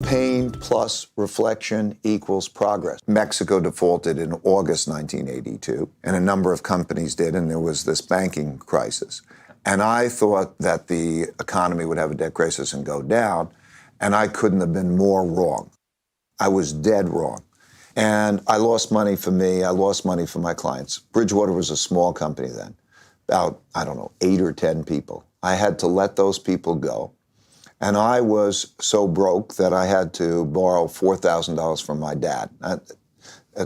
Pain plus reflection equals progress. Mexico defaulted in August 1982, and a number of companies did, and there was this banking crisis. And I thought that the economy would have a debt crisis and go down, and I couldn't have been more wrong. I was dead wrong. And I lost money for me, I lost money for my clients. Bridgewater was a small company then, about, 8 or 10 people. I had to let those people go. And I was so broke that I had to borrow $4,000 from my dad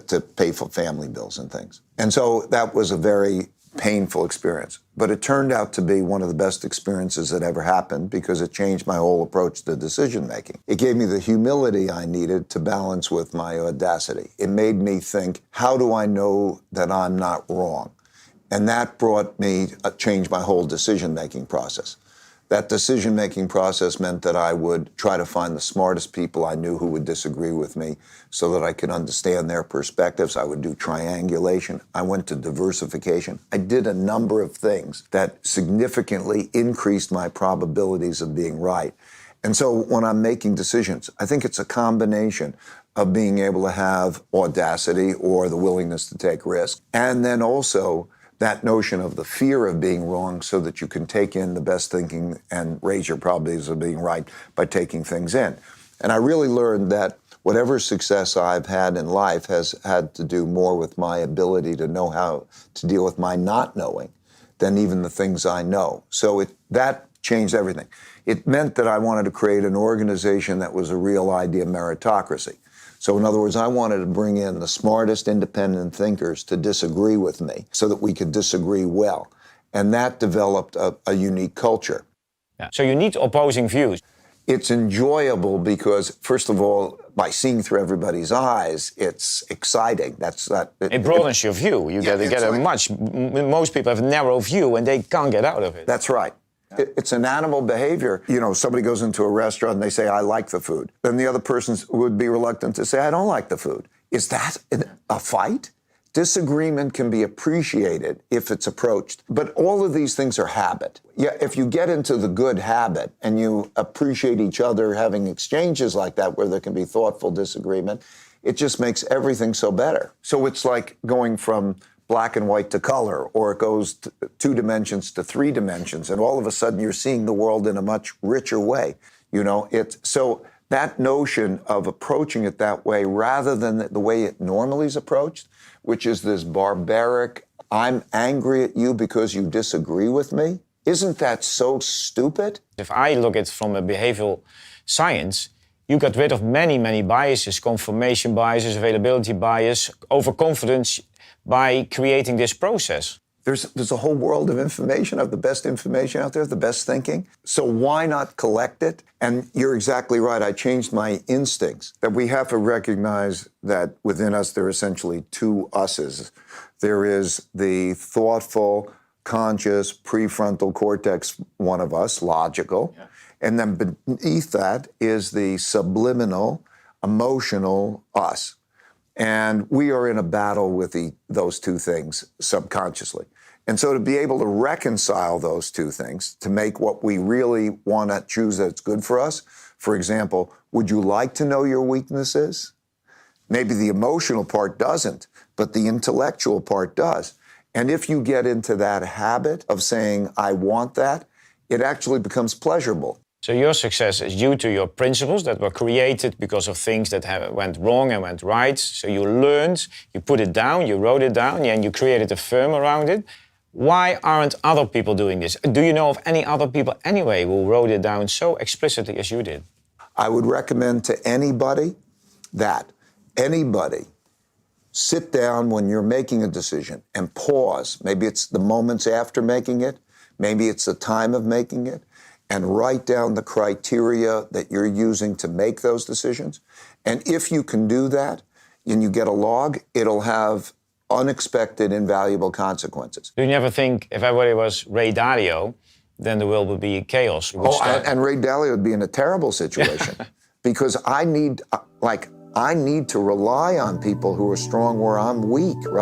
to pay for family bills and things. And so that was a very painful experience. But it turned out to be one of the best experiences that ever happened because it changed my whole approach to decision making. It gave me the humility I needed to balance with my audacity. It made me think, how do I know that I'm not wrong? And that brought me, changed my whole decision making process. That decision-making process meant that I would try to find the smartest people I knew who would disagree with me so that I could understand their perspectives. I would do triangulation. I went to diversification. I did a number of things that significantly increased my probabilities of being right. And so when I'm making decisions, I think it's a combination of being able to have audacity or the willingness to take risks, and then also that notion of the fear of being wrong so that you can take in the best thinking and raise your probabilities of being right by taking things in. And I really learned that whatever success I've had in life has had to do more with my ability to know how to deal with my not knowing than even the things I know. So that changed everything. It meant that I wanted to create an organization that was a real idea meritocracy. So in other words, I wanted to bring in the smartest independent thinkers to disagree with me so that we could disagree well. And that developed a unique culture. Yeah. So you need opposing views. It's enjoyable because, first of all, by seeing through everybody's eyes, it's exciting. It broadens your view. You get most people have a narrow view and they can't get out of it. That's right. It's an animal behavior. Somebody goes into a restaurant and they say, I like the food. Then the other person would be reluctant to say, I don't like the food. Is that a fight? Disagreement can be appreciated if it's approached. But all of these things are habit. Yeah, if you get into the good habit and you appreciate each other having exchanges like that where there can be thoughtful disagreement, it just makes everything so better. So it's like going from black and white to color, or it goes 2 dimensions to 3 dimensions, and all of a sudden you're seeing the world in a much richer way. So that notion of approaching it that way rather than the way it normally is approached, which is this barbaric, I'm angry at you because you disagree with me, isn't that so stupid? If I look at it from a behavioral science, you got rid of many, many biases, confirmation biases, availability bias, overconfidence, by creating this process. There's a whole world of information, of the best information out there, the best thinking. So why not collect it? And you're exactly right. I changed my instincts. That we have to recognize that within us there are essentially 2 us's. There is the thoughtful, conscious, prefrontal cortex one of us, logical. Yeah. And then beneath that is the subliminal, emotional us. And we are in a battle with those 2 things subconsciously. And so to be able to reconcile those 2 things, to make what we really want to choose that's good for us, for example, would you like to know your weaknesses? Maybe the emotional part doesn't, but the intellectual part does. And if you get into that habit of saying, I want that, it actually becomes pleasurable. So your success is due to your principles that were created because of things that went wrong and went right. So you learned, you put it down, you wrote it down, and you created a firm around it. Why aren't other people doing this? Do you know of any other people anyway who wrote it down so explicitly as you did? I would recommend to anybody sit down when you're making a decision and pause. Maybe it's the moments after making it. Maybe it's the time of making it. And write down the criteria that you're using to make those decisions. And if you can do that and you get a log, it'll have unexpected, invaluable consequences. Do you never think if everybody was Ray Dalio, then the world would be chaos? And Ray Dalio would be in a terrible situation because I need to rely on people who are strong where I'm weak, right?